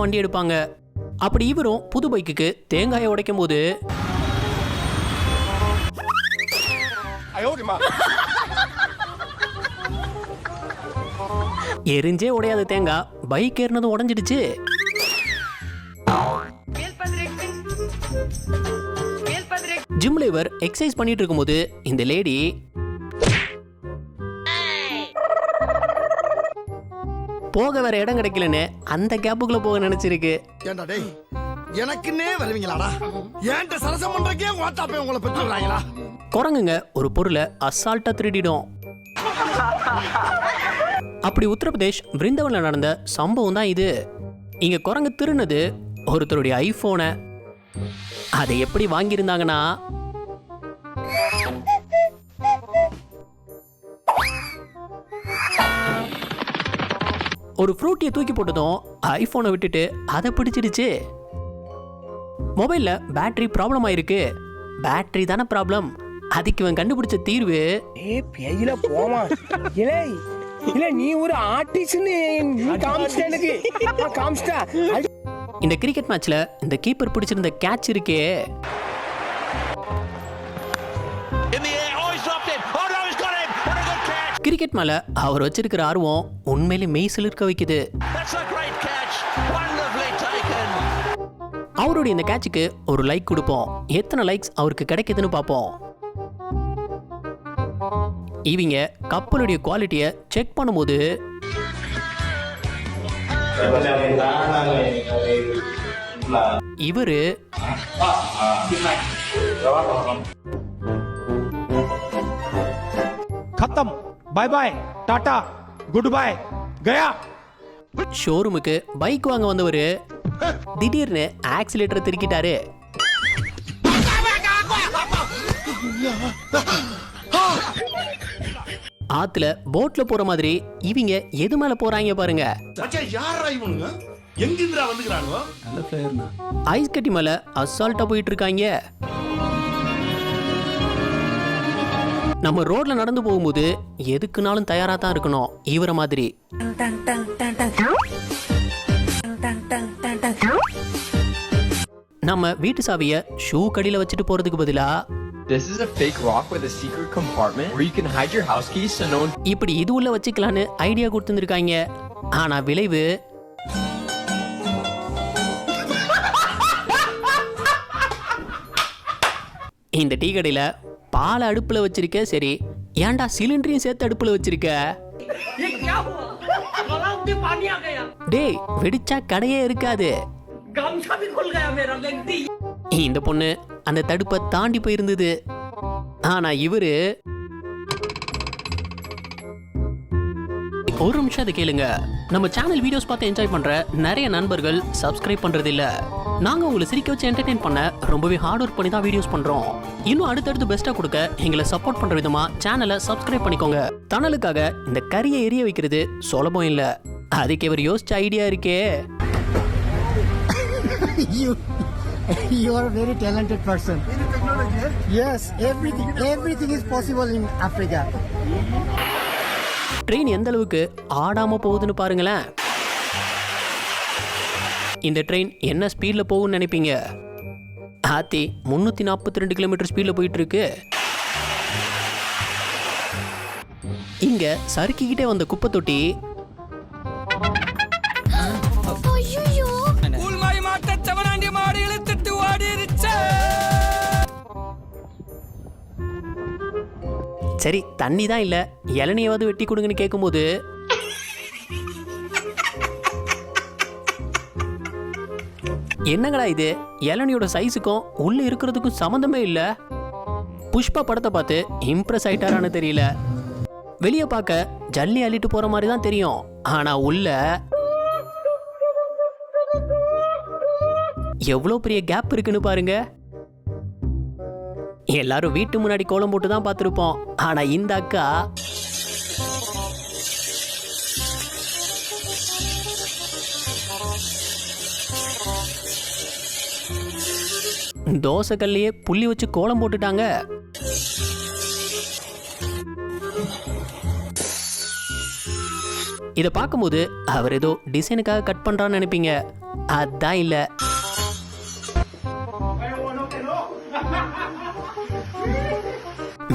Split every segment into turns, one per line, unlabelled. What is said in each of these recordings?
வண்டி எடுப்பாங்க. அப்படி இவரும் புது பைக்குக்கு தேங்காயை உடைக்கும் போது எரிஞ்சே உடையாத தேங்காய் பைக் ஏறினதும் உடஞ்சிடுச்சு. ஜிம்ல இவர் எக்ஸசைஸ் பண்ணிட்டு இருக்கும்போது இந்த லேடி போக வேற இடம் கிடைக்கலன்னு அந்த கேப்புக்குள்ள போக நினைச்சிருக்கு.
எனக்குன்னே வருவீங்களாடா? ஏன்ட்ட சரசம் பண்றக்கே வாட்டாப்பே உங்களை பெற்றுறாங்களா?
குரங்குங்க ஒரு பொருளை அசால்ட்டா திருடிடும். அப்படி உத்தரப்பிரதேஷ் பிருந்தாவன்ல நடந்த சம்பவம் தான் இது. இங்க குரங்கு திருநது ஒருத்தருடைய ஐபோனை. அதை எப்படி வாங்கியிருந்தாங்கன்னா, ஒரு ஃப்ரூட்டியை தூக்கி போட்டதும் ஐபோனை விட்டுட்டு அதை பிடிச்சிடுச்சு. மொபைல்ல பேட்டரி ப்ராப்ளம் ஆயிருக்கு. பேட்டரி தானே ப்ராப்ளம். அதுக்கு இவன் கண்டுபிடிச்ச தீர்வு,
நீ ஒரு ஆர்டிஸ்ட்னு
இந்த கிரிக்கெட் மேட்ச்ல இந்த கீப்பர் பிடிச்சிருந்த கேட்ச் இருக்கே, கிரிக்கெட் மேல அவர் வச்சிருக்கிற ஆர்வம் உண்மையிலே மெய் சிலிர்க்க வைக்குது. அவருடைய இந்த கேட்சுக்கு ஒரு லைக் கொடுப்போம். எத்தனை லைக்ஸ் அவருக்கு கிடைக்குதுன்னு பார்ப்போம். இவங்க கப்பலுடைய குவாலிட்டியை செக் பண்ணும்போது இவரு
खत्म, बाय बाय, टाटा, गुड बाय, गया.
ஷோரூமுக்கு பைக் வாங்க வந்தவரு திடீர்னு ஆக்சிலேட்டரை திருக்கிட்டாரு. ஆத்துல போட்ல போற மாதிரி இவங்க எது மேல போறாங்க பாருங்க. ஐஸ் கட்டி மேல அசால்ட்டா போயிட்டு இருக்காங்க. நம்ம ரோட்ல நடந்து போகும்போது எதுக்குனாலும் தயாரா தான் இருக்கணும். இவரை மாதிரி நம்ம வீட்டு சாவிய ஷூ கடியில வச்சுட்டு போறதுக்கு பதிலா
This is a fake rock with a secret compartment where you can hide your house keys so no one...
இப்படி இது உள்ள வச்சுக்கலான்னு ஐடியா கொடுத்துருக்காங்க. ஆனா விளைவு இந்த டீ கடையில பால் அடுப்புல வச்சிருக்க. சரி, ஏன்டா சிலிண்டரையும் சேர்த்து அடுப்புல வச்சிருக்க? டேய், வெடிச்சா கடையே இருக்காது. இந்த பொண்ணு அந்த தடுப்பை தாண்டி போயிருந்தது. ஆனா இவரு ஒரு நிமிஷம் அதை கேளுங்க. நம்ம சேனல் வீடியோஸ் பார்த்து என்ஜாய் பண்ற நிறைய நண்பர்கள் சப்ஸ்கிரைப் பண்றது இல்ல. நாங்க உங்களை சிரிக்க வச்சு என்டர்டெயின் பண்ண ரொம்பவே ஹார்ட் ஒர்க் பண்ணி தான் வீடியோஸ் பண்றோம். இன்னும் அடுத்தடுத்து பெஸ்டா கொடுக்க எங்களை சப்போர்ட் பண்ற விதமா சேனலை சப்ஸ்கிரைப் பண்ணிக்கோங்க. தணலுக்காக இந்த கரியை எரிய வைக்கிறது சுலபம் இல்ல. அதுக்கு இவர் யோசிச்ச ஐடியா இருக்கே.
You are a very talented person. In technology? Yes, everything is possible in Africa.
Train எந்த அளவுக்கு ஆடாம போகுதுன்னு பாருங்களேன். இந்த ட்ரெயின் என்ன ஸ்பீட்ல போகும்னு நினைப்பீங்க? ஆத்தி 342 கிலோமீட்டர் ஸ்பீட்ல போயிட்டு இருக்கு. இங்க சறுக்கிக்கிட்டே வந்த குப்பை தொட்டி சரி, தண்ணி தான் இல்ல, இளநியாவது வெட்டி கொடுங்கன்னு கேட்கும்போது என்னங்கடா இது, இளநியோட சைஸுக்கும் உள்ள இருக்கிறதுக்கும் சம்மந்தமே இல்ல. புஷ்பா படத்தை பார்த்து இம்ப்ரெஸ் ஆயிட்டாரான்னு தெரியல. வெளியே பார்க்க ஜல்லி அள்ளிட்டு போற மாதிரி தான் தெரியும். ஆனா உள்ள எவ்வளவு பெரிய கேப் இருக்குன்னு பாருங்க. எல்லாரும் வீட்டு முன்னாடி கோலம் போட்டு தான் பார்த்திருப்போம். ஆனா இந்த அக்கா தோசை கல்லையே புள்ளி வச்சு கோலம் போட்டுட்டாங்க. இதை பார்க்கும்போது அவர் ஏதோ டிசைனுக்காக கட் பண்றான்னு நினைப்பீங்க. அதான் இல்ல.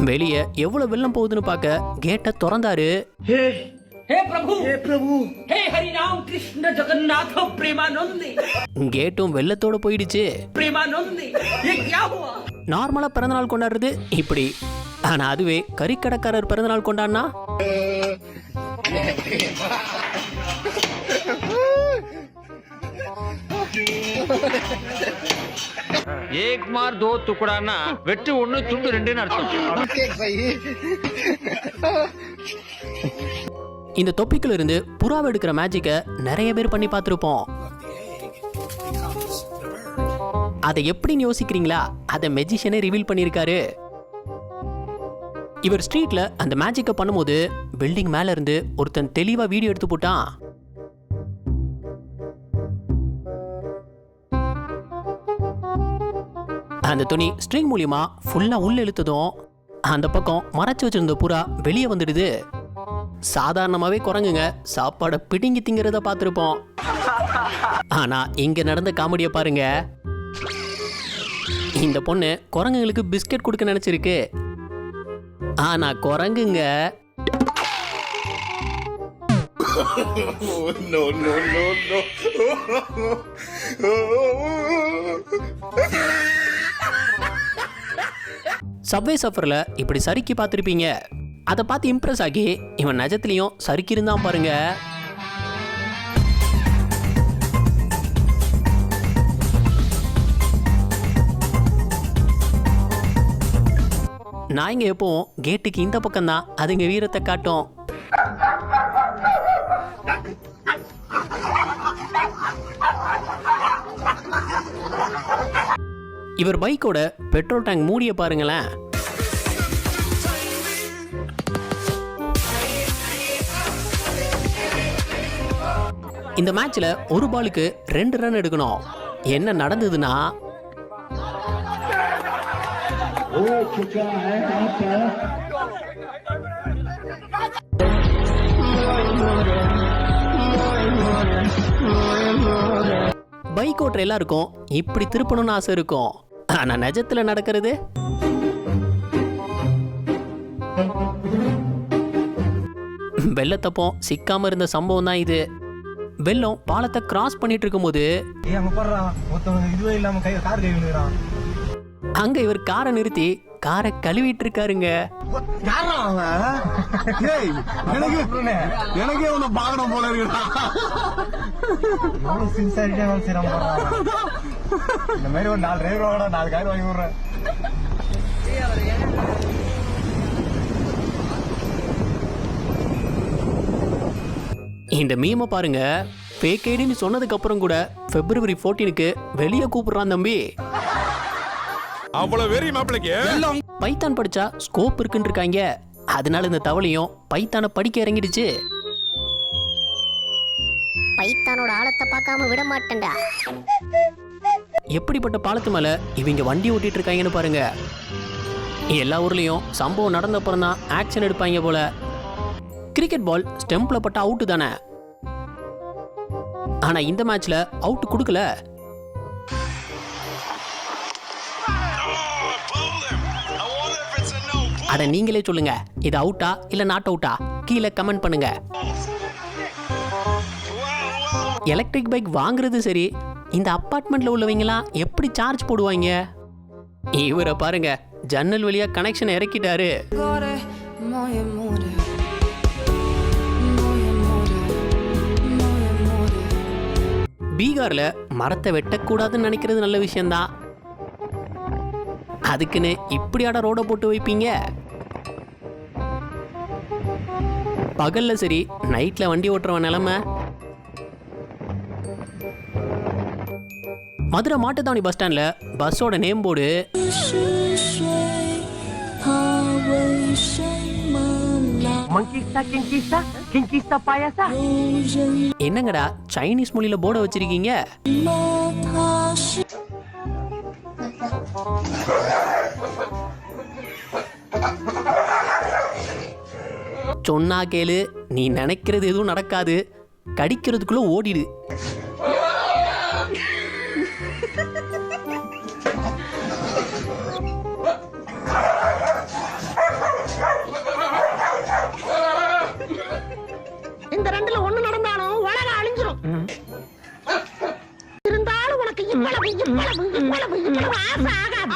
வெளியே எவ்வளவு வெள்ளம் போகுதுன்னு பார்க்க கேட்டை திறந்தாரு.
हे प्रभु हे हरि राम कृष्ण जगन्नाथ प्रेमानंदी
கேட்டும் வெள்ளத்தோட போயிடுச்சு.
प्रेमानंदी ये क्या हुआ?
நார்மலா பிறந்தநாள் கொண்டாடுறது இப்படி. ஆனா அதுவே கறிக்கடைக்காரர் பிறந்தநாள் கொண்டாடினா
एक मार दो टुकड़ा வெட்டு ஒண்ணு துண்டு ரெண்டுன்னு அர்த்தம்.
இந்த தொப்பிக்குள்ள இருந்து புறாவை எடுக்கிற மேஜிக்க நிறைய பேர் பண்ணி பார்த்திருப்போம். அதை எப்படின்னு யோசிக்கிறீங்களா? அதை மெஜிஷியனே ரிவீல் பண்ணியிருக்காரு. இவர் ஸ்ட்ரீட்ல அந்த மேஜிக்க பண்ணும்போது பில்டிங் மேல இருந்து ஒருத்தன் தெளிவா வீடியோ எடுத்து போட்டான். அந்த துணி ஸ்ட்ரிங் மூலியமா ஃபுல்லா உள்ள இழுத்ததும் அந்த பக்கம் மறைச்சு வச்சிருந்த புறா வெளியே வந்துடுது. சாதாரணமாவே குரங்குங்க சாப்பாடை பிடுங்கி திங்கிறத பார்த்திருப்போம். ஆனா இங்க நடந்த காமெடியை பாருங்க. இந்த பொண்ணு குரங்குங்களுக்கு பிஸ்கட் கொடுக்க நினைச்சிருக்கு. ஆனா குரங்குங்க சப்வே சஃபர்ல இப்படி சறுக்கி பார்த்திருப்பீங்க. அதை பார்த்து இம்ப்ரெஸ் ஆகி இவன் நிஜத்திலையும் சறுக்கி இருந்தான் பாருங்க. நான் இங்க எப்பவும் கேட்டுக்கு இந்த பக்கம் தான் அதுங்க வீரத்தை காட்டும். இவர் பைக்கோட பெட்ரோல் டேங்க் மூடிய பாருங்களேன். இந்த மேட்ச்ல ஒரு பாலுக்கு 2 ரன் எடுக்கணும். என்ன நடந்ததுன்னா பைக் ஓட்டுற எல்லாருக்கும் இப்படி திருப்பணும்னு ஆசை இருக்கும். ஆனா நிஜத்துல நடக்கிறது வெள்ளத்தப்போ சிக்காம இருந்த சம்பவம் தான் இது. வெள்ளம் பாலத்தை கிராஸ் பண்ணிட்டு இருக்கும்போது அங்க இவர் காரை நிறுத்தி காரை கழுவிட்டு இருக்காருங்க.
எனக்கே ஒண்ணு பாக்கணும் போல இருக்கா. இந்த மாதிரி ஒரு 4 டிரைவர் 4 கார் வாங்கி விடுறேன்.
இந்த மீமை பாருங்க. ஃபேக் ஐடின்னு சொன்னதுக்கு அப்புறம் கூட February 14க்கு வெளியே கூப்பிடுறான் தம்பி.
அவ்வளவு வெறி மாப்பிளைக்கு
பைத்தான் படிச்சா ஸ்கோப் இருக்குன்னு இருக்காங்க. அதனால இந்த தவளையும் பைத்தானை படிக்க இறங்கிடுச்சு.
பைத்தானோட ஆழத்தை பார்க்காம விட மாட்டேன்டா.
எப்படிப்பட்ட பாலத்து மேல இவங்க வண்டி ஓட்டிட்டு இருக்காங்கன்னு பாருங்க. எல்லா ஊர்லயும் சம்பவம் நடந்த அப்புறம் தான் ஆக்ஷன் எடுப்பாங்க போல. கிரிக்கெட் பால் ஸ்டெம்ப்ல பட்ட அவுட் தானே. ஆனா இந்த மேட்ச்ல அவுட் கொடுக்கல. அட நீங்களே சொல்லுங்க, இது அவுட்டா இல்ல நாட் அவுட்டா? கீழே கமெண்ட் பண்ணுங்க. எலக்ட்ரிக் பைக் வாங்குறது சரி, இந்த அப்பார்ட்மெண்ட்ல உள்ளவங்கலாம் எப்படி சார்ஜ் போடுவாங்க? இவரை பாருங்க, ஜன்னல் வழியா கனெக்ஷன் இறக்கிட்டாரு. பீகார்ல மரத்தை வெட்டக்கூடாதுன்னு நினைக்கிறது நல்ல விஷயம்தான். அதுக்குன்னு இப்படியாட ரோட போட்டு வைப்பீங்க? பகல்ல சரி, நைட்ல வண்டி ஓட்டுறவன் நிலைமை. மதுரை மாட்டுத்தாவணி பஸ் ஸ்டாண்ட்ல பஸ்ஸோட நேம் போர்டு என்னங்கடா சைனீஸ் மொழியில போர்டை வச்சிருக்கீங்க? சொன்னா கேளு, நீ நினைக்கிறது எதுவும் நடக்காது, கடிக்கிறதுக்குள்ள ஓடிடு.
இந்த ரெண்டுல ஒண்ணு நடந்தாலும் உலகம் அழிஞ்சிரும். இருந்தாலும் உனக்கு இவ்வளவு ஆசை ஆகாது.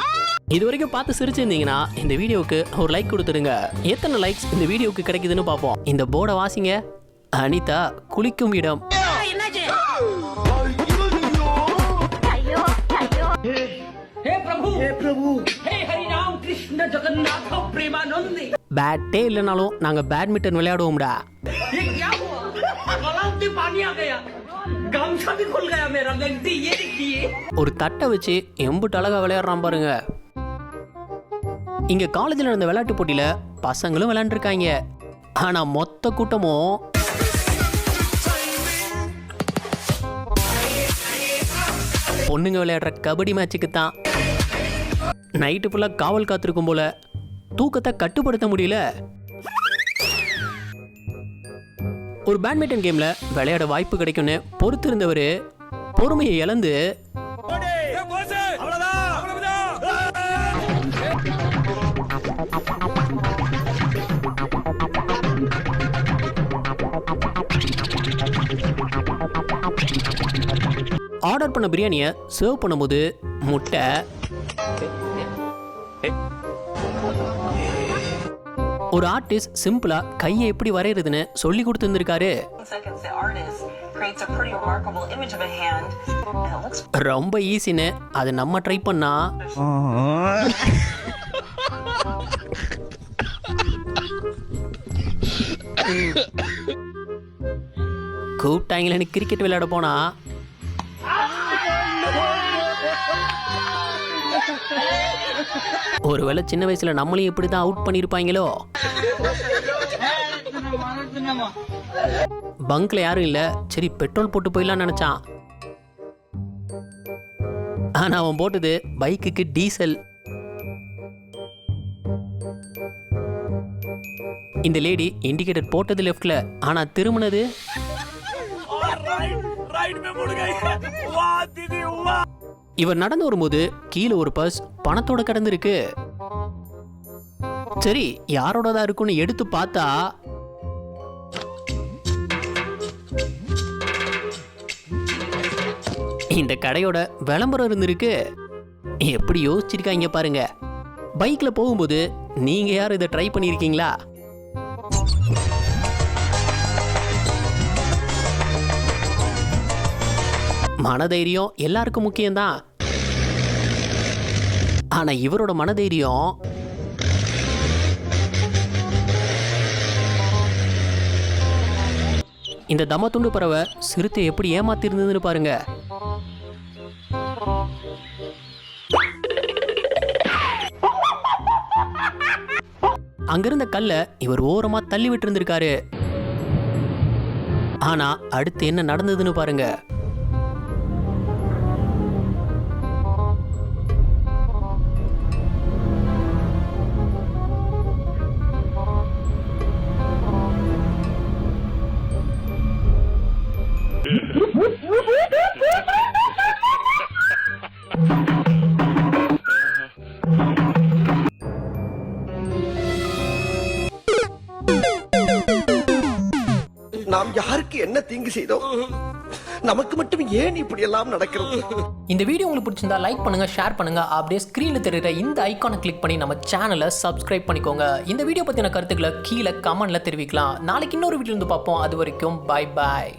இது வரைக்கும் பார்த்து சிரிச்சிருந்தீங்கன்னா இந்த வீடியோவுக்கு ஒரு லைக் கொடுத்துருங்க. எத்தனை லைக்ஸ் இந்த வீடியோவுக்கு கிடைக்குதுன்னு பார்ப்போம். இந்த போர்டை வாசிங்க. அனிதா குளிக்கும் இடம்.
என்னாச்சு?
हे प्रभु हे हरि राम कृष्ण जगन्नाथ प्रेमानंदी
பேட்டே இல்லைனாலும் நாங்கள் பேட்மிண்டன் விளையாடுவோம்டா.
ये क्या हुआ? गलाव में पानी आ गया, गमछा भी खुल गया मेरा। गलती ये देखिए।
ஒரு தட்டை வச்சு எம்புட்டு அழகா விளையாடுறான் பாருங்க. இங்க காலேஜில் நடந்த விளையாட்டு போட்டியில பசங்களும் விளையாண்டுருக்காங்க. ஆனா மொத்த கூட்டமும் பொண்ணுங்க விளையாடுற கபடி மேட்சுக்கு தான். நைட்டு ஃபுல்லாக காவல் காத்திருக்கும் போல தூக்கத்தை கட்டுப்படுத்த முடியல. ஒரு பேட்மிண்டன் கேம்ல விளையாட வாய்ப்பு கிடைக்கும்னு பொறுத்திருந்தவர் பொறுமையை இழந்து ஆர்டர் பண்ண பிரியாணியை சர்வ் பண்ணும்போது முட்டை, ஒரு ஆர்டிஸ்ட் சிம்பிளா கையை எப்படி வரைகிறதுன்னு சொல்லி கொடுத்துருந்துருக்காரு. ரொம்ப ஈஸின்னு அதை நம்ம ட்ரை பண்ணா கூப்பிட்டாங்களேன்னு கிரிக்கெட் விளையாட போனா ஒருவேளை சின்ன வயசுல நம்மளையும் இப்படிதான் அவுட் பண்ணிருப்பாங்களோ. பங்க்ல யாரும் இல்ல, சரி பெட்ரோல் போட்டு போயிடலாம்னு நினைச்சான். ஆனா அவன் போட்டது பைக்குக்கு டீசல். இந்த லேடி இண்டிகேட்டர் போட்டது லெஃப்ட்ல, ஆனா திரும்பினது இவர் நடந்து வரும்போது கீழே ஒரு பர்ஸ் பணத்தோட கிடந்திருக்கு. சரி யாரோடதா இருக்குன்னு எடுத்து பார்த்தா இந்த கடையோட விளம்பரம் இருந்திருக்கு. எப்படி யோசிச்சிருக்காங்க பாருங்க. பைக்ல போகும்போது நீங்க யாரும் இதை ட்ரை பண்ணிருக்கீங்களா? மனதைரியம் எல்லாருக்கும் முக்கியம்தான். ஆனா இவரோட மனதைரியம் இந்த தமத்துண்டு பறவை சிறுத்தை எப்படி ஏமாத்தி இருந்ததுன்னு பாருங்க. அங்கிருந்த கல்லை இவர் ஓரமா தள்ளி விட்டு இருந்திருக்காரு. ஆனா அடுத்து என்ன நடந்ததுன்னு பாருங்க.
நாம் யாருக்கு என்ன தீங்கு செய்தோம்? நமக்கு மட்டும் ஏன் இப்படி எல்லாம் நடக்கிறது?
இந்த வீடியோ உங்களுக்கு பிடிச்சிருந்தா லைக் பண்ணுங்க, ஷேர் பண்ணுங்க. அப்படியே ஸ்கிரீன்ல தெரியுற இந்த ஐகானை கிளிக் பண்ணி நம்ம சேனலை சப்ஸ்கிரைப் பண்ணிக்கோங்க. இந்த வீடியோ பத்தின கருத்துக்களை கீழே கமெண்ட்ல தெரிவிக்கலாம். நாளைக்கு இன்னொரு வீடியோ வந்து பார்ப்போம். அது வரைக்கும் பை பாய்.